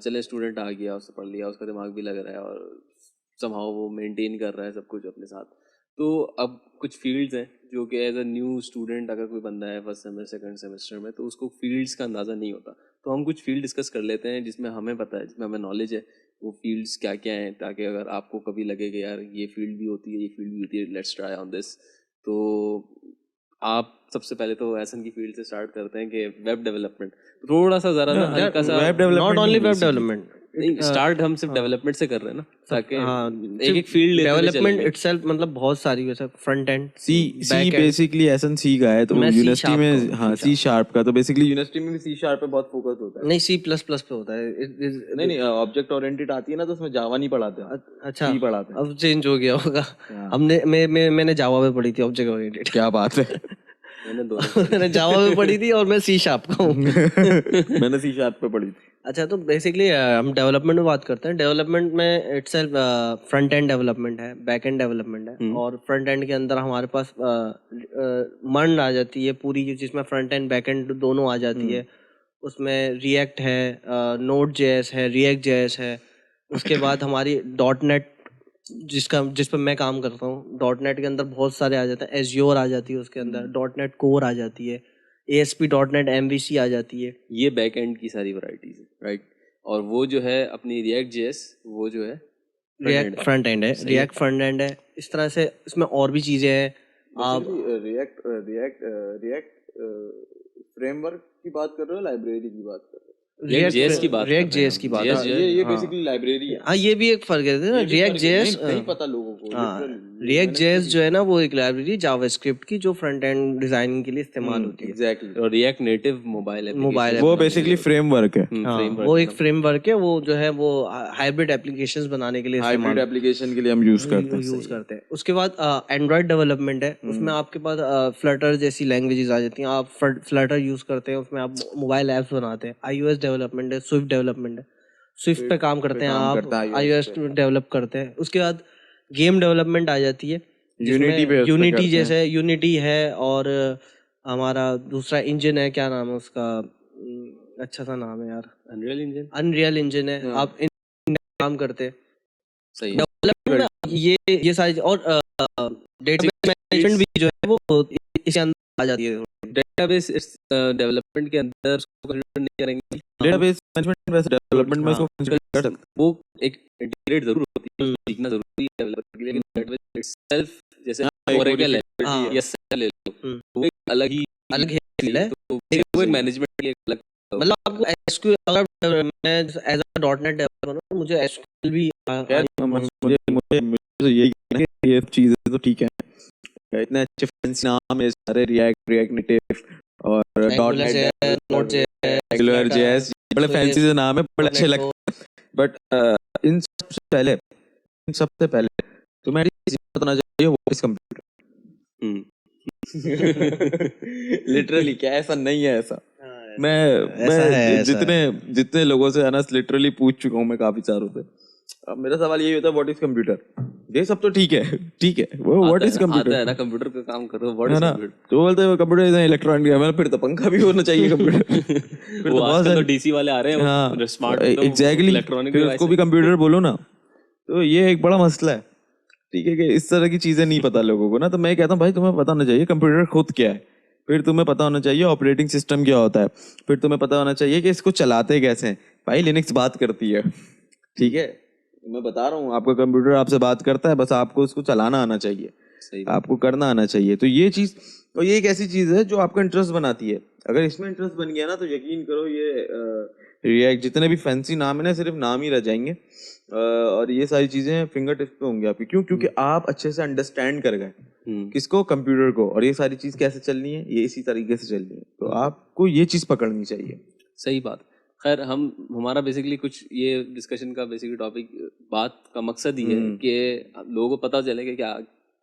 चले स्टूडेंट आ गया, उसने पढ़ लिया, उसका दिमाग भी लग रहा है और समहाउ वो मेंटेन कर रहा है सब कुछ अपने साथ। तो अब कुछ फील्ड्स हैं जो कि एज अ न्यू स्टूडेंट अगर कोई बंदा है फर्स्ट सेमेस्टर सेकंड सेमेस्टर में, तो उसको फील्ड्स का अंदाज़ा नहीं होता। तो हम कुछ फील्ड डिस्कस कर लेते हैं जिसमें हमें पता है, जिसमें हमें नॉलेज है वो फील्ड्स क्या क्या हैं, ताकि अगर आपको कभी लगे कि यार ये फील्ड भी होती है, ये फील्ड भी होती है, लेट्स ट्राई ऑन दिस। तो आप सबसे पहले तो एसन की फील्ड से स्टार्ट करते हैं कि वेब डेवलपमेंट, थोड़ा सा ज़रा ना हल्का सा web development not only web development, नहीं, स्टार्ट हम सिर्फ डेवलपमेंट से कर रहे हैं ना, ताकि एक एक सिर्फ फील्ड लेते हुए डेवलपमेंट चलेंगे। इटसेल्फ मतलब बहुत सारी, वैसे फ्रंट एंड, सी back end। बेसिकली एसन सी का है, तो मैं C यूनिवर्सिटी sharp में का, हाँ सी शार्प का, तो बेसिकली यूनिवर्सिटी में भी सी शार्प पे बहुत फोकस होता है। नहीं C++ पे होता है। नहीं नहीं, ऑब्जेक्ट ओरिएंटेड आती है ना, तो उसमें जावा नहीं पढ़ाते हैं, अच्छा, सी पढ़ाते हैं। अब चेंज हो गया होगा। मैंने जावा पे पढ़ी थी, ऑब्जेक्ट ओरिएंटेड। क्या बात है। मैंने दोनों मैंने जावा पे पढ़ी थी और मैं C शार्प का हूँ। मैंने सी शार्प पे पढ़ी थी। अच्छा, तो बेसिकली हम डेवलपमेंट में बात करते हैं। डेवलपमेंट में इटसेल्फ फ्रंट एंड डेवलपमेंट है, बैक एंड डेवलपमेंट है, और फ्रंट एंड के अंदर हमारे पास मर्ज आ जाती है पूरी, जिसमें फ्रंट एंड बैक एंड दोनों आ जाती है। उसमें रिएक्ट है, नोड जेएस है, रिएक्ट जेएस है। उसके बाद हमारी डॉट नेट, जिस पर मैं काम करता हूँ, डॉट नेट के अंदर बहुत सारे आ जाते हैं। एज्योर आ जाती है उसके अंदर, डॉट नेट कोर आ जाती है, ASP.NET MVC आ जाती है। ये बैक एंड की सारी वैरायटीज है, राइट। और वो जो है अपनी रिएक्ट जेएस, वो जो है रिएक्ट फ्रंट एंड है, रिएक्ट फ्रंट एंड है। इस तरह से इसमें और भी चीजें हैं। आप रिएक्ट फ्रेमवर्क की बात कर रहे हो, लाइब्रेरी की बात कर रहे हो? रिएक्ट जेएस की बात रिएक्ट जेएस की बात है। ये बेसिकली लाइब्रेरी है। हाँ, ये भी एक फर्क है ना। रिएक्ट जेएस नहीं पता लोगों को, रिएक्ट जेएस जो है ना, वो एक लाइब्रेरी जावास्क्रिप्ट की, जो फ्रंट एंड डिजाइनिंग के लिए इस्तेमाल होती है। एग्जैक्टली। और रिएक्ट नेटिव मोबाइल एप्लीकेशन, वो बेसिकली फ्रेमवर्क है। वो एक फ्रेमवर्क है, वो जो है वो हाइब्रिड एप्लीकेशंस बनाने के लिए हाइब्रिड एप्लीकेशन के लिए हम यूज करते हैं। उसके बाद एंड्रॉइड डेवलपमेंट है, उसमें आपके पास फ्लटर जैसी लैंग्वेजेस आ जाती हैं। आप फ्लटर यूज करते हैं, उसमें आप मोबाइल ऐप्स बनाते हैं। iOS डेवलपमेंट है, स्विफ्ट डेवलपमेंट है, स्विफ्ट पे काम करते हैं आप, iOS डेवलप करते हैं। उसके बाद गेम डेवलपमेंट आ जाती है, यूनिटी जैसे यूनिटी है, और हमारा दूसरा इंजन है, क्या नाम है उसका, अच्छा सा नाम है यार, अनरियल इंजन है। आप इन काम करते हैं। सही डेवलपमेंट में ये सारी, और डेटाबेस मैनेजमेंट भी जो है वो इसके अंदर आ जाती है। डेटाबेस डेवलपमेंट के अंदर उसको कंसीडर नहीं करेंगे। डेटाबेस मैनेजमेंट वैसे डेवलपमेंट में इसको कंसीडर कर सकते हैं। वो एक इंटीग्रेट जरूर होती है, उसको सीखना जरूरी है डेवलपर के लिए, लेकिन डेटाबेस इटसेल्फ जैसे ओरेकल है या सेल ले लो, वो एक अलग है। तो वो एक मैनेजमेंट की एक अलग, मतलब आपको एसक्यूएल, अगर मैं एज अ डॉटनेट डेवलपर हूं, मुझे एसक्यूएल भी मुझे यही कहना है कि ये चीजें तो ठीक है, इतने अच्छे फैंसी नाम है सारे, रिएक्ट नेटिव और डॉटनेट, एंगुलर जेएस, बड़े फैंसी से नाम है, बड़े अच्छे लगते हैं। बट इन सबसे पहले तुम्हें पता चाहिए व्हाट इज कंप्यूटर। लिटरली क्या ऐसा नहीं है, ऐसा मैं जितने लोगों से अनस लिटरली पूछ चुका हूँ मैं काफी सारों से, अब मेरा सवाल यही होता है व्हाट इज कंप्यूटर। ये सब तो ठीक है वो व्हाट इज कंप्यूटर आता है ना, कंप्यूटर का काम करो, व्हाट इज कंप्यूटर, तो बोलते हैं कंप्यूटर इज इलेक्ट्रॉनिक है, फिर तो पंखा भी होना चाहिए कंप्यूटर। फिर तो आजकल तो डीसी वाले आ रहे हैं, स्मार्ट एग्जैक्टली, इलेक्ट्रॉनिक फिर उसको भी कंप्यूटर बोलो ना। तो ये एक बड़ा मसला है, ठीक है, कि इस तरह की चीजें नहीं पता लोगों को ना। तो मैं कहता हूँ भाई तुम्हें पता होना चाहिए कंप्यूटर खुद क्या है, फिर तुम्हें पता होना चाहिए ऑपरेटिंग सिस्टम क्या होता है, फिर तुम्हें पता होना चाहिए कि इसको चलाते कैसे हैं। भाई लिनक्स बात करती है, ठीक है, मैं बता रहा हूँ, आपका कंप्यूटर आपसे बात करता है, बस आपको उसको चलाना आना चाहिए, आपको करना आना चाहिए। तो ये चीज, और ये एक ऐसी चीज है जो आपका इंटरेस्ट बनाती है। अगर इसमें इंटरेस्ट बन गया ना, तो यकीन करो ये रिएक्ट जितने भी फैंसी नाम है ना, सिर्फ नाम ही रह जाएंगे, और ये सारी चीजें फिंगर टिप्स पे होंगी आपकी। क्यों? क्योंकि आप अच्छे से अंडरस्टैंड कर गए किसको, कंप्यूटर को, और ये सारी चीज कैसे चलनी है, ये इसी तरीके से चलनी है। तो आपको ये चीज पकड़नी चाहिए। सही बात। खैर हमारा बेसिकली कुछ ये डिस्कशन का बेसिकली टॉपिक, बात का मकसद ही है कि लोगों को पता चले कि क्या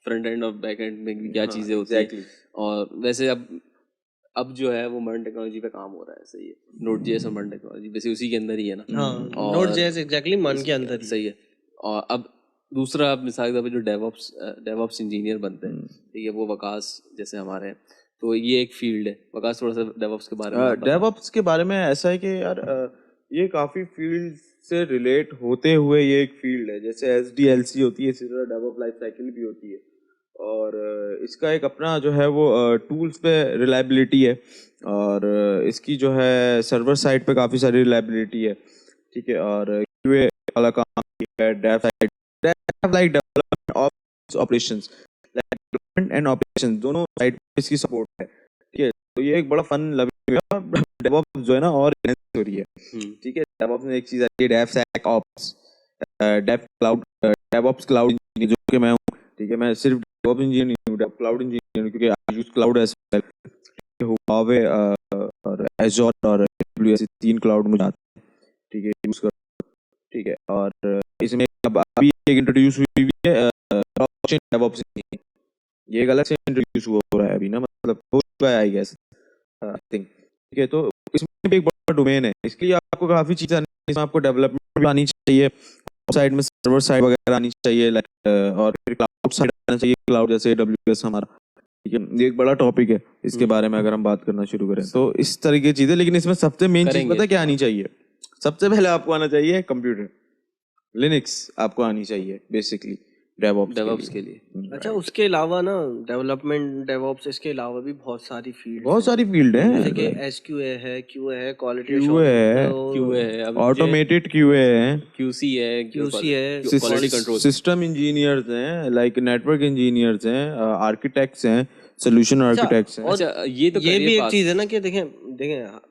फ्रंट एंड और बैक एंड में क्या चीज़ें होती हैं। और वैसे अब जो है वो मॉडर्न टेक्नोलॉजी पे काम हो रहा है, सही है। नोड जेएस और मॉडर्न टेक्नोलॉजी वैसे उसी के अंदर ही है ना। नोड जेएस एग्जैक्टली मन के अंदर ही, सही है। और अब दूसरा, मिसाल के तौर पे जो डेवऑप्स इंजीनियर बनते हैं, ठीक है, वो वकास जैसे हमारे हैं, तो ये एक फील्ड है। वकास थोड़ा सा डेवऑप्स के बारे में डेवऑप्स के बारे में ऐसा है कि यार ये काफी फील्ड से रिलेट होते हुए ये एक फील्ड है। जैसे SDLC होती है, इसी तरह डेवलप लाइफ साइकिल भी होती है। और इसका एक अपना जो है वो टूल्स पे रिलायबिलिटी है, और इसकी जो है सर्वर साइड पे काफ़ी सारी रिलायबिलिटी है, ठीक है। और QA वाला काम भी है, dev side, dev like development operations, development and operations दोनों साइड पे इसकी सपोर्ट है, ठीक है। तो ये एक बड़ा फन लविंग है। डेवऑप्स जो है ना और enhance हो रही है, ठीक है। डेवऑप्स में एक चीज़ आती है devsecops, dev cloud, devops cloud engineer, जो कि मैं हूँ, ठीक है। मैं सिर्फ डेवऑप्स इंजीनियर नहीं हूँ, डेव क्लाउड इंजीनियर हूँ, क्योंकि I use cloud as well. Huawei और एज़ोर और AWS, 3 क्लाउड मुझे आते हैं, ठीक है, यूज कर, ठीक है। और इसमें अब अभी एक इंट्रोड्यूस हुई है ब्लॉकचेन डेवऑप्स इंजीनियर, ये एक अलग से इंट्रोड्यूस हो रहा है अभी ना, मतलब हो चुका है आई गेस, आई थिंक, ठीक है। तो इसमें भी एक बड़ा डोमेन है, इसके लिए आपको काफ़ी चीज़ें आनी चाहिए। इसमें आपको डेवलपमेंट भी आनी चाहिए, साइड में सर्वर साइड वगैरह आनी चाहिए, और फिर क्लाउड साइड आना चाहिए, क्लाउड जैसे AWS हमारा, ठीक है। ये एक बड़ा टॉपिक है, इसके बारे में अगर हम बात करना शुरू करें तो इस तरीके की चीज़ें। लेकिन इसमें सबसे मेन चीज़ पता है क्या आनी चाहिए? सबसे पहले आपको आना चाहिए कंप्यूटर, लिनक्स आपको आनी चाहिए बेसिकली डेवऑप्स के लिए। अच्छा, उसके अलावा ना डेवलपमेंट डेवऑप्स, इसके अलावा भी बहुत सारी फील्ड बहुत सारी फील्ड है, जैसे कि SQA है, QA है, क्वालिटी QA है, QA है, अभी ऑटोमेटेड QA है, QC है, QC है, क्वालिटी कंट्रोल, सिस्टम इंजीनियर्स हैं, लाइक नेटवर्क इंजीनियर्स हैं, आर्किटेक्ट्स हैं, सोल्यूशन आर्किटेक्ट्स हैं। और अच्छा, ये तो ये भी एक पाथ। चीज है ना कि देखें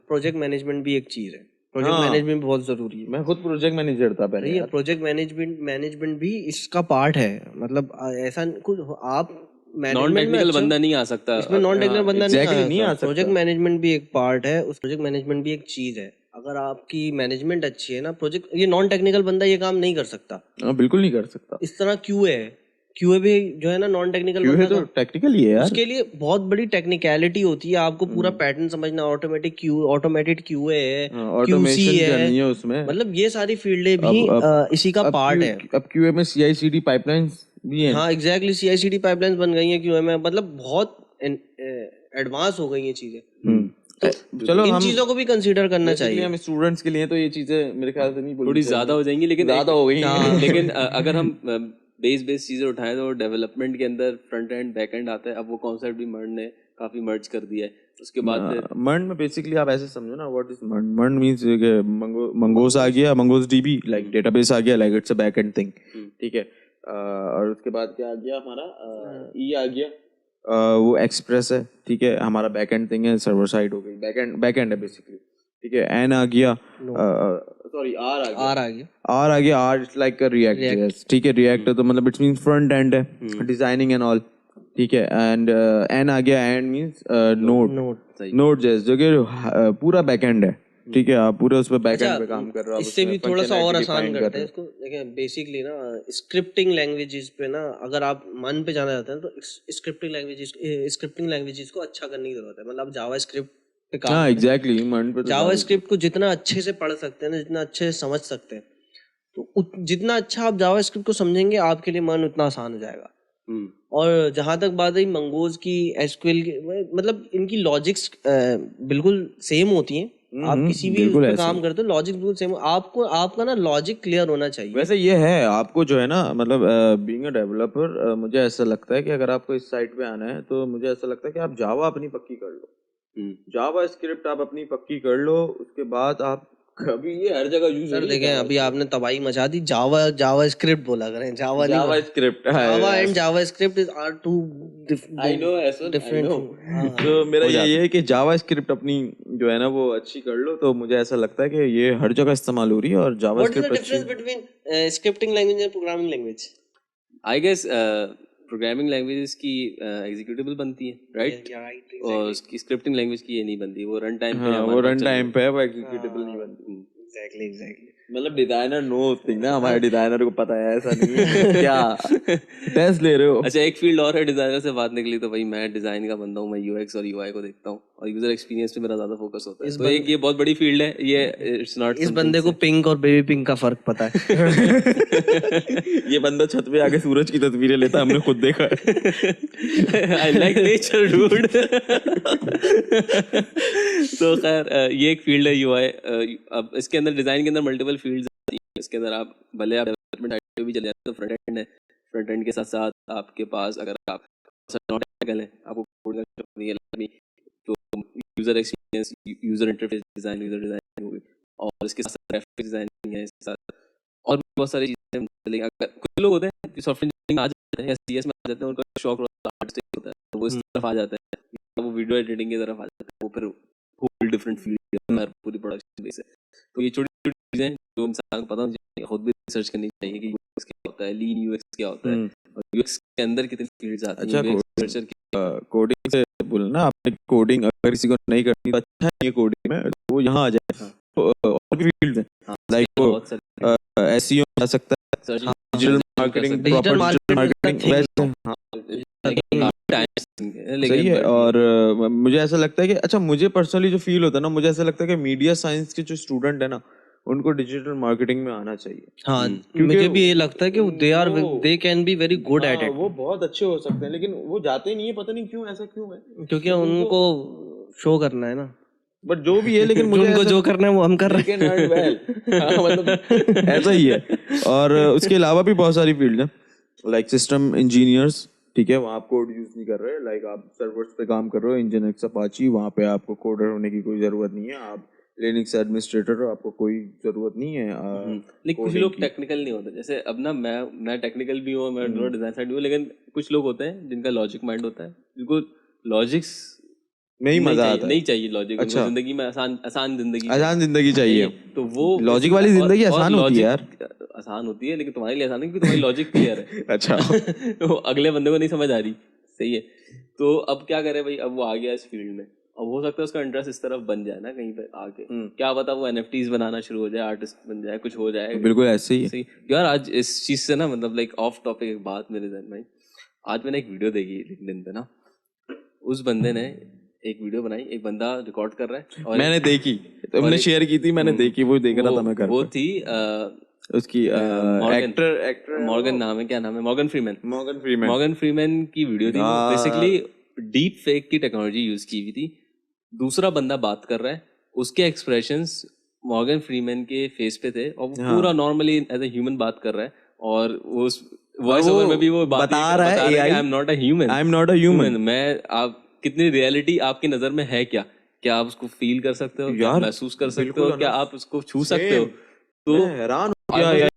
प्रोजेक्ट मैनेजमेंट भी एक चीज है, प्रोजेक्ट मैनेजमेंट बहुत जरूरी है। मैं खुद प्रोजेक्ट मैनेजर था पहले ये प्रोजेक्ट मैनेजमेंट भी इसका पार्ट है, मतलब ऐसा कुछ आप नॉन मैनेजमेंट में टेक्निकल अच्छा, बंदा नहीं आ सकता इसमें नॉन टेक्निकल बंदा exactly नहीं आ सकता। प्रोजेक्ट मैनेजमेंट भी एक पार्ट है, उस प्रोजेक्ट मैनेजमेंट भी एक चीज है। अगर आपकी मैनेजमेंट अच्छी है ना, प्रोजेक्ट, ये नॉन टेक्निकल बंदा ये काम नहीं कर सकता, बिल्कुल नहीं कर सकता। इस तरह QA भी जो है ना नॉन टेक्निकल QA बंदा तो टेक्निकल ही है यार, उसके लिए बहुत बड़ी टेक्निकलिटी होती है, आपको पूरा पैटर्न समझना, ऑटोमेटेड QA है, QC ऑटोमेशन है, करनी है उसमें, मतलब ये सारी फील्डें भी इसी का पार्ट है। अब QA में CI/CD पाइपलाइंस भी हैं। हाँ एग्जैक्टली, CI/CD पाइपलाइंस बन गई हैं QA में, मतलब बहुत एडवांस हो गई ये चीजें। तो चलो इन हम चीजों को भी कंसीडर करना चाहिए। हम स्टूडेंट्स के लिए तो ये चीजें मेरे ख्याल से नहीं बोलनी थोड़ी चाहिए। ज्यादा हो जाएंगी, लेकिन ज्यादा हो गई हैं। लेकिन अगर हम बेस चीजें उठाएं तो डेवलपमेंट के अंदर फ्रंट एंड बैक एंड आता है। अब वो कॉन्सेप्ट भी मर्न ने काफी मर्ज कर दिया है। उसके बाद फिर मर्न में बेसिकली आप ऐसे समझो ना, व्हाट इज मर्न? मर्न मींस मंगोस आ गया, मंगोस DB लाइक डेटाबेस आ गया, like it's a back and thing, ठीक है। और उसके बाद क्या आ गया हमारा, ई आ गया, वो एक्सप्रेस है, ठीक है, हमारा बैक एंड थिंग है, सर्वर साइड हो गई, बैक एंड है बेसिकली, ठीक है। एन आ गया, सॉरी आर आ गया, आर इट्स लाइक रिएक्ट, ठीक है। रिएक्ट तो मतलब इट्स मींस फ्रंट एंड है, डिजाइनिंग एंड ऑल, ठीक है। एंड एन आ गया, एंड मींस नोड जैस, जो कि पूरा बैकएंड है, ठीक है। आप पूरे उस पे बैकएंड पे काम कर रहे हो। इससे भी थोड़ा सा और आसान करते हैं इसको। देखिए बेसिकली ना स्क्रिप्टिंग लैंग्वेजेस पे ना, अगर आप मन पे जाना चाहते हैं तो स्क्रिप्टिंग लैंग्वेजेस को अच्छा करने की जरूरत है। मतलब जावा स्क्रिप्ट पे काम, हाँ एग्जैक्टली, मन पे जावा स्क्रिप्ट को जितना अच्छे से पढ़ सकते हैं ना, जितना अच्छे से समझ सकते हैं, तो जितना अच्छा आप जावा स्क्रिप्ट को समझेंगे आपके लिए मन उतना आसान हो जाएगा। और जहां तक बात है मंगोज की, SQL की, मतलब इनकी लॉजिक्स बिल्कुल सेम होती हैं। आप किसी भी उस पे काम करते हो, लॉजिक बिल्कुल सेम, आपको आपका ना लॉजिक क्लियर होना चाहिए। वैसे ये है, आपको जो है ना, मतलब बीइंग अ डेवलपर, मुझे ऐसा लगता है कि अगर आपको इस साइट पे आना है तो मुझे ऐसा लगता है कि आप जावा अपनी पक्की कर लो, जावा स्क्रिप्ट आप अपनी पक्की कर लो, उसके बाद आप कभी, ये हर जगह यूज सर देखें, अभी आपने तबाही मचा दी, जावा स्क्रिप्ट बोला करें, javascript, java and javascript are two I know ऐसा डिफरेंट। तो मेरा ये है कि जावा स्क्रिप्ट अपनी जो है ना वो अच्छी कर लो, तो मुझे ऐसा लगता है कि ये हर जगह इस्तेमाल हो रही है। और जावा स्क्रिप्ट अच्छी, what is the difference between scripting language and programming language? I guess programming languages की एग्जीक्यूटेबल बनती है, राइट? और उसकी स्क्रिप्टिंग लैंग्वेज की ये नहीं बनती, वो रन टाइम पे है, वो रन टाइम पे है, वो एग्जीक्यूटेबल नहीं बनती। एग्जैक्टली। मतलब डिजाइनर नो थिंग ना, हमारे डिजाइनर को पता है ऐसा नहीं है क्या टेस्ट ले रहे हो। अच्छा, एक फील्ड और है डिजाइनर से बात निकली तो भाई मैं डिजाइन का बंदा हूँ, मैं यूएक्स और यूआई को देखता हूँ और यूजर एक्सपीरियंस पे मेरा ज्यादा फोकस होता है। तो एक ये बहुत बड़ी फील्ड है ये, इट्स नॉट इस बंदे को पिंक और बेबी पिंक का फर्क पता है। ये बंदा छत पे आके सूरज की तस्वीरें लेता है, हमने खुद देखा है। I like nature dude. तो खैर ये एक फील्ड है यूआई। अब इसके अंदर डिजाइन के अंदर मल्टीपल फील्ड्स आती हैं। इसके अंदर आप भले आप डेवलपमेंट साइड पे भी चले जाते हैं तो फ्रंट एंड है, फ्रंट एंड के साथ साथ आपके पास अगर आप नॉट टेक्निकल है, आपको कोड का शौक नहीं है, तो user experience, user interface design, user design होगी और इसके साथ ग्राफिक डिजाइनिंग है, इसके साथ और भी बहुत सारी चीजें। लेकिन अगर कुछ लोग होते हैं जो सॉफ्टवेयर इंजीनियरिंग में आ जाते हैं या सीएस में आ जाते हैं, उनका शौक आर्टिस्टिक होता है तो वो इस तरफ आ जाते हैं, वो वीडियो एडिटिंग की तरफ आ जाते हैं, वो फिर होल डिफरेंट फील्ड है, पूरी प्रोडक्शन बेस है। तो ये छोटी छोटी चीजें जो इंसान को पता होनी चाहिए, खुद भी रिसर्च करनी चाहिए कि यूएक्स क्या होता है, लीन यूएक्स क्या होता है और यूएक्स के अंदर कितनी फील्ड्स आती हैं। अच्छा, कोडिंग से बोलना, आपने कोडिंग अगर किसी को नहीं करनी तो अच्छा है, ये कोडिंग में तो वो यहाँ आ जाए। और भी फील्ड्स हैं लाइक वो एसईओ जा सकता है, digital marketing, proper digital marketing वैसे सही है। और मुझे ऐसा लगता है कि अच्छा, मुझे पर्सनली जो फील होता है ना, मुझे ऐसा लगता है कि मीडिया साइंस के जो स्टूडेंट है ना, उनको डिजिटल मार्केटिंग में आना चाहिए। हाँ, मुझे भी ये लगता है कि they can be very good at it. वो बहुत अच्छे हो सकते हैं, लेकिन वो जाते नहीं है, पता नहीं क्यों, ऐसा क्यों है, क्योंकि उनको शो करना है ना। बट जो भी है, लेकिन मुझे उनको जो करना है वो हम कर रहे हैं। मतलब ऐसा ही है। और उसके अलावा भी बहुत सारी फील्ड है लाइक सिस्टम इंजीनियर्स, ठीक है, वहाँ आप कोड यूज नहीं कर रहे, लाइक आप सर्वर्स पे काम कर रहे हो, इंजीनियर्स अपाची, वहाँ पे आपको कोडर होने की कोई जरूरत नहीं है, आप लिनक्स एडमिनिस्ट्रेटर हो, आपको कोई जरूरत नहीं है। लेकिन कुछ लोग टेक्निकल नहीं होते, जैसे अब ना मैं टेक्निकल भी हूँ, मैं डिजाइन साइड भी हूँ, लेकिन कुछ लोग होते हैं जिनका लॉजिक माइंड होता है, जिनको लॉजिक्स में ही मजा आता है, नहीं चाहिए लॉजिक। अच्छा, जिंदगी में आसान जिंदगी चाहिए, तो वो लॉजिक वाली जिंदगी आसान होती है यार, आसान होती है, लेकिन तुम्हारे लिए आसान है क्योंकि तुम्हारी लॉजिक क्लियर है। अच्छा। तो अगले बंदे को नहीं समझ आ रही, सही है। तो अब क्या करे भाई, अब वो आ गया इस फील्ड में, अब हो सकता है उसका इंटरेस्ट इस तरफ बन जाए ना कहीं पे आके, क्या पता वो एनएफटीज बनाना शुरू हो जाए, आर्टिस्ट बन जाए, कुछ हो जाए। तो बिल्कुल ऐसे ही है यार। आज इस चीज से ना, मतलब लाइक ऑफ टॉपिक एक बात मेरे ध्यान में, आज मैंने एक वीडियो देखी लिंक्डइन पे ना, उस बंदे ने एक वीडियो बनाई, एक बंदा रिकॉर्ड कर रहा है और मैंने देखी, तुमने शेयर की थी, मैंने देखी, वो देख रहा था मैं घर पे। वो थी उसकी एक्टर मॉर्गन नाम है, क्या नाम है, मॉर्गन फ्रीमैन की वीडियो थी। बेसिकली डीप फेक की टेक्नोलॉजी यूज की हुई थी। दूसरा बंदा बात कर रहा है, उसके एक्सप्रेशंस मॉर्गन फ्रीमैन के फेस पे थे और वो पूरा नॉर्मली एज ए ह्यूमन बात कर रहा है, और वो वॉइस ओवर में भी वो बता रहा है I am not a human, मैं आप कितनी रियलिटी आपकी नजर में है, क्या आप उसको फील कर सकते हो, क्या महसूस कर सकते हो, क्या आप उसको छू सकते हो? तो हैरान हो गया यार।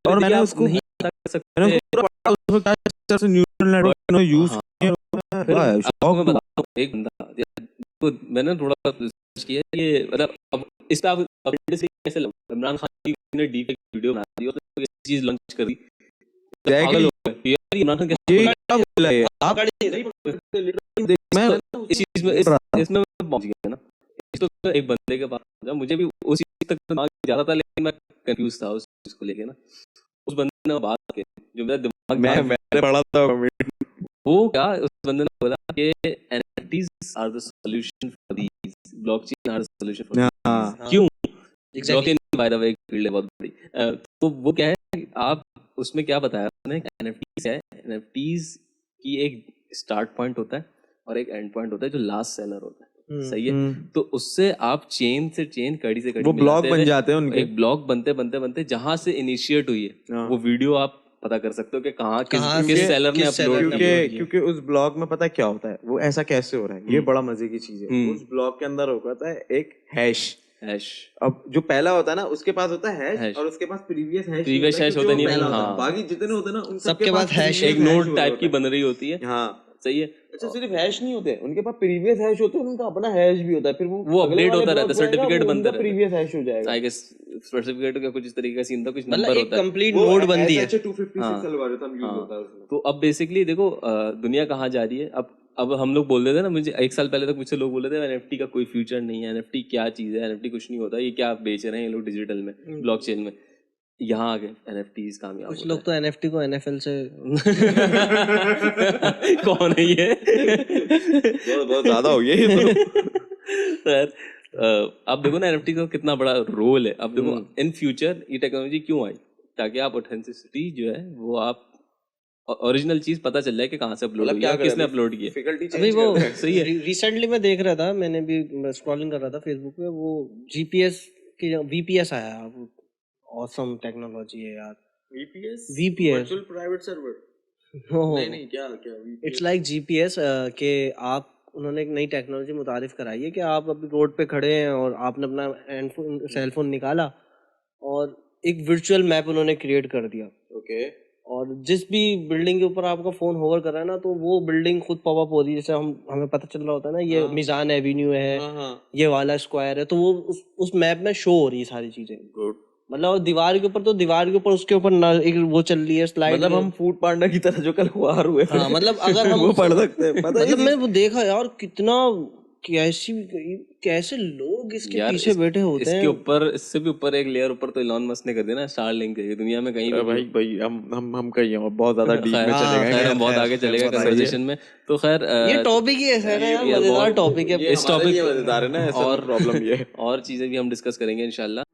और मैंने उसको न्यूरल नेटवर्क यूज एक बंदा, मैंने थोड़ा रिसर्च किया ये, मतलब अब इस पे आप कैसे इमरान खान ने डीप वीडियो बना दी और ये चीज लॉन्च कर दी, पागल हो गए यार, इमरान खान क्या बोला है आप? मैं इस चीज में इसमें पहुंच गया ना, तो एक बंदे के पास मुझे भी उस चीज तक दिमाग जा रहा था, लेकिन मैं कंफ्यूज था उस चीज को लेके ना। उस बंदे ने बात की जो मेरा दिमाग मैंने पढ़ा था, वो क्या उस बंदे ने बोला कि NFTs are the solution for these, blockchain are the solution for these. क्यों? ब्लॉकचेन बाय द वे एक फील्ड है बहुत बड़ी। तो वो क्या है, आप उसमें क्या बताया उसने, NFTs है, NFTs की एक स्टार्ट पॉइंट होता है और एक एंड पॉइंट होता है जो लास्ट सेलर होता है, सही है। तो उससे आप चेन से चेन, कड़ी से कड़ी, वो ब्लॉक बन जाते हैं उनके, एक ब्लॉक बनते बनते बनते जहां से इनिशिएट हुई है वो वीडियो आप पता कर सकते हो कि कहाँ किस सेलर ने अपलोड किया। क्योंकि उस ब्लॉग में पता है क्या होता है, वो ऐसा कैसे हो रहा है, ये बड़ा मजे की चीज है। उस ब्लॉग के अंदर होता है एक हैश। अब जो पहला होता है ना, उसके पास होता है हैश और उसके पास प्रीवियस हैश होता नहीं है। बाकी जितने होते हैं ना, उन सबके पास हैश, एक नोड टाइप की बन रही होती है। हाँ, सही है। अच्छा, सिर्फ हैश नहीं होते, उनके पास प्रीवियस हैश होते हैं, उनका अपना हैश भी होता है, फिर वो अपडेट होता रहता है, सर्टिफिकेट बनता है, प्रीवियस हैश हो जाएगा। आई गेस सर्टिफिकेट का कुछ इस तरीके का सीन था, कुछ नंबर होता है, कंप्लीट नोड बनती है। SH256 एल्गोरिथम यूज होता है उसमें। तो अब बेसिकली देखो दुनिया कहाँ जा रही है, अब अब हम लोग बोल रहे थे ना, मुझे 1 साल पहले तक मुझसे लोग बोल रहे थे एनएफटी का कोई फ्यूचर नहीं है, एनएफटी क्या चीज़ है, एनएफटी कुछ नहीं होता, ये क्या आप बेच रहे हैं ये लोग डिजिटल में, ब्लॉकचेन में। यहाँ आ गए एनएफटीज कामयाब कुछ हो लोग तो एनएफटी को एनएफएल से रहे। कौन है ये? बहुत बहुत ज्यादा हो गया ये तो। खैर, अब देखो ना एनएफटी का कितना बड़ा रोल है। अब देखो इन फ्यूचर ये टेक्नोलॉजी क्यों आई, ताकि आप ऑथेंटिसिटी जो है वो आप ओरिजिनल चीज पता चल जाए कि कहाँ से अपलोड हुई है, किसने अपलोड किया। अभी वो सही है। रिसेंटली मैं देख रहा था, मैंने भी स्क्रॉलिंग कर रहा था फेसबुक पे, वो जीपीएस की वीपीएस आया, वो ऑसम टेक्नोलॉजी है यार। VPS virtual private server. नहीं क्या इट्स लाइक जीपीएस के आप, उन्होंने एक नई टेक्नोलॉजी मुतारिफ कराई है कि आप अभी रोड पे खड़े हैं और आपने अपना सेलफोन निकाला और एक वर्चुअल मैप उन्होंने क्रिएट कर दिया। ओके। और जिस भी बिल्डिंग के ऊपर आपका फोन होवर कर रहा है ना, तो वो बिल्डिंग खुद पॉपअप होती है। जैसे हमें पता चल रहा होता है ना, ये मिजान एवेन्यू है, ये वाला स्क्वायर है, तो वो उस मैप में शो हो रही है सारी चीजें। गुड। मतलब दीवार के ऊपर, तो दीवार के ऊपर उसके ऊपर एक वो चल रही है स्लाइड। मतलब हम फूड पांडा की तरह जो कल हुआर हुए थे। हाँ, मतलब अगर हम वो पढ़ सकते हैं। पता मतलब मैं वो देखा यार, कितना कैसे लोग इसके पीछे बैठे होते हैं। इसके ऊपर, इससे भी ऊपर एक लेयर ऊपर तो इलॉन मस्क ने कर दिया ना, स्टारलिंक। दुनिया में कहीं भाई हम कहीं और बहुत ज्यादा डीप में चले गए। खैर हम बहुत आगे चले गए कन्वर्सेशन में। तो खैर ये टॉपिक ही ऐसा है ना यार, मजेदार टॉपिक है। इस टॉपिक मजेदार है ना, और प्रॉब्लम ये है। और चीजें भी हम डिस्कस करेंगे इंशाल्लाह।